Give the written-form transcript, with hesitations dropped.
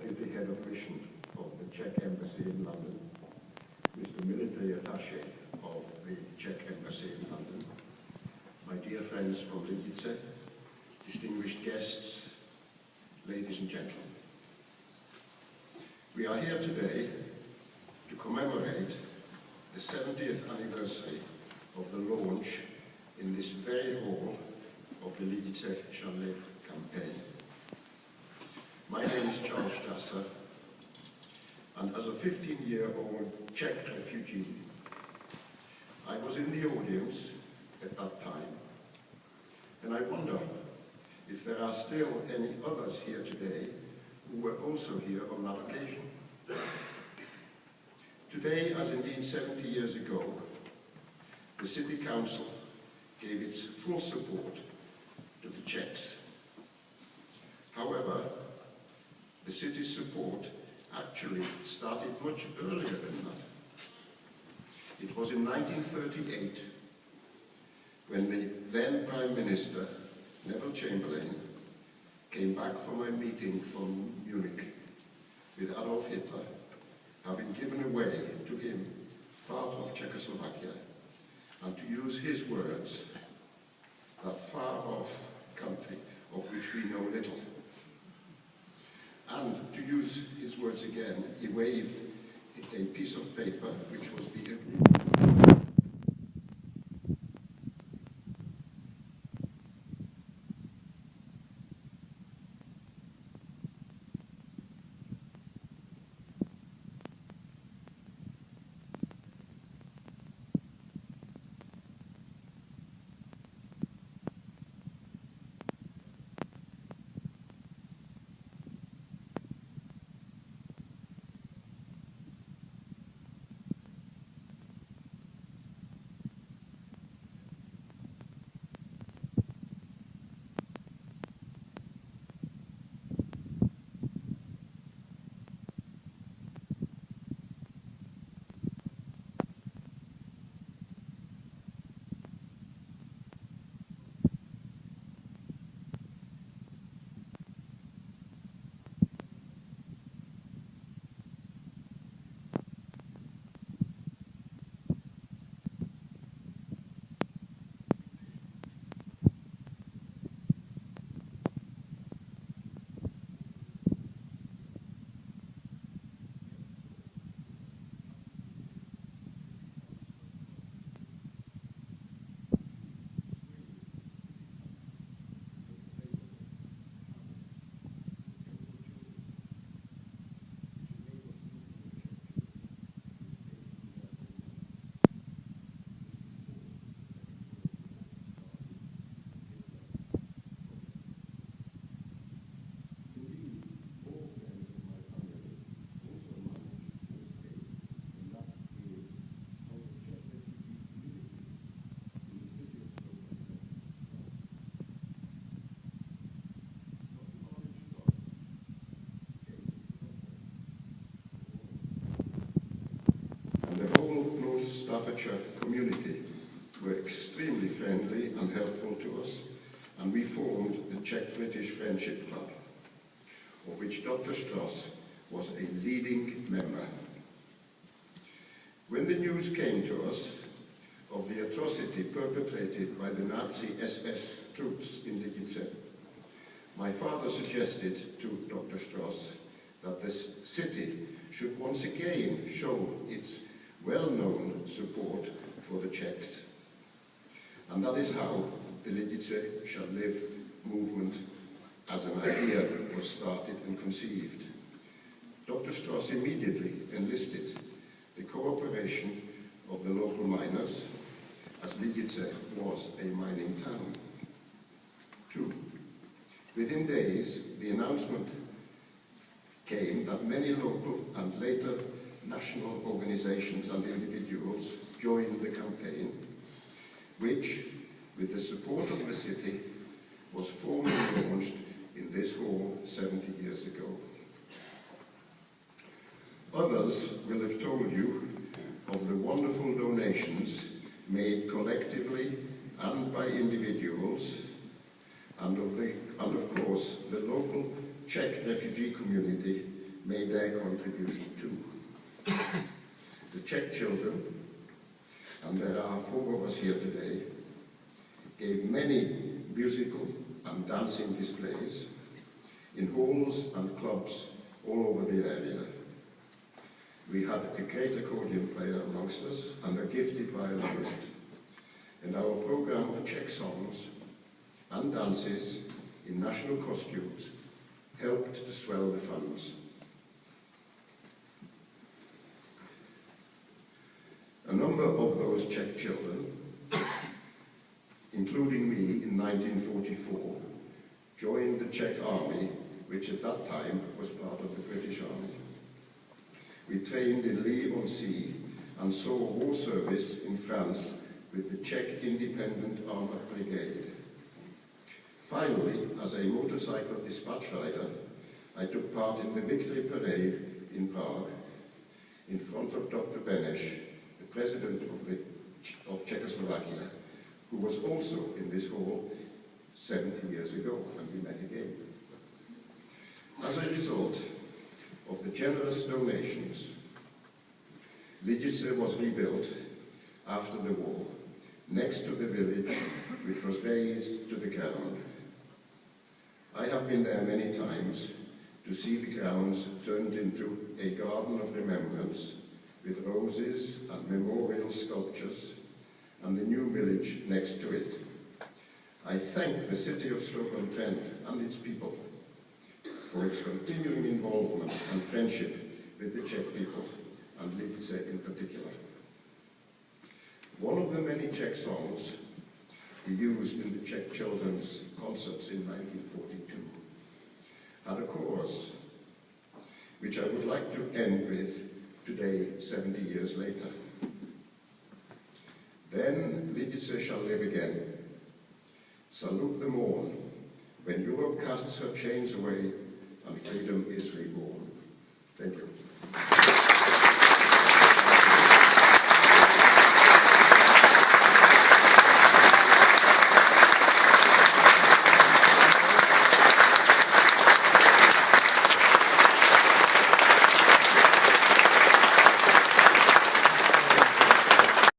Deputy Head of Mission of the Czech Embassy in London, Mr. Military Attaché of the Czech Embassy in London, my dear friends from Lidice, distinguished guests, ladies and gentlemen. We are here today to commemorate the 70th anniversary of the launch in this very hall of the Lidice Shall Live campaign. My name is Charles Strasser, and as a 15-year-old Czech refugee, I was in the audience at that time, and I wonder if there are still any others here today who were also here on that occasion. Today, as indeed 70 years ago, the City Council gave its full support to the Czechs. However, the city's support actually started much earlier than that. It was in 1938 when the then Prime Minister, Neville Chamberlain, came back from a meeting from Munich with Adolf Hitler, having given away to him part of Czechoslovakia, and to use his words, that far-off country of which we know little. And to use his words again, he waved a piece of paper which was the agreement. Staffordshire community were extremely friendly and helpful to us, and we formed the Czech-British Friendship Club, of which Dr. Strauss was a leading member. When the news came to us of the atrocity perpetrated by the Nazi SS troops in Lidice, my father suggested to Dr. Strauss that this city should once again show its well-known support for the Czechs. And that is how the Lidice Shall Live movement as an idea was started and conceived. Dr. Strauss immediately enlisted the cooperation of the local miners, as Lidice was a mining town. 2. Within days, the announcement came that many local and later national organizations and individuals joined the campaign, which, with the support of the city, was formally launched in this hall 70 years ago. Others will have told you of the wonderful donations made collectively and by individuals, and of course the local Czech refugee community made their contribution too. The Czech children, and there are 4 of us here today, gave many musical and dancing displays in halls and clubs all over the area. We had a great accordion player amongst us and a gifted violinist, and our program of Czech songs and dances in national costumes helped to swell the funds. A number of those Czech children, including me in 1944, joined the Czech army, which at that time was part of the British Army. We trained in Lille-on-Sea and saw war service in France with the Czech Independent Armoured Brigade. Finally, as a motorcycle dispatch rider, I took part in the Victory Parade in Prague, in front of Dr. Beneš, the President of Czechoslovakia, who was also in this hall 70 years ago, and we met again. As a result of the generous donations, Lidice was rebuilt after the war, next to the village, which was razed to the ground. I have been there many times to see the grounds turned into a garden of remembrance with roses and memorial sculptures and the new village next to it. I thank the city of Stoke-on-Trent and its people for its continuing involvement and friendship with the Czech people, and Lidice in particular. One of the many Czech songs we used in the Czech children's concerts in 1942 had a chorus, which I would like to end with today, 70 years later. Then Lidice shall live again. Salute the morn, when Europe casts her chains away and freedom is reborn. Thank you.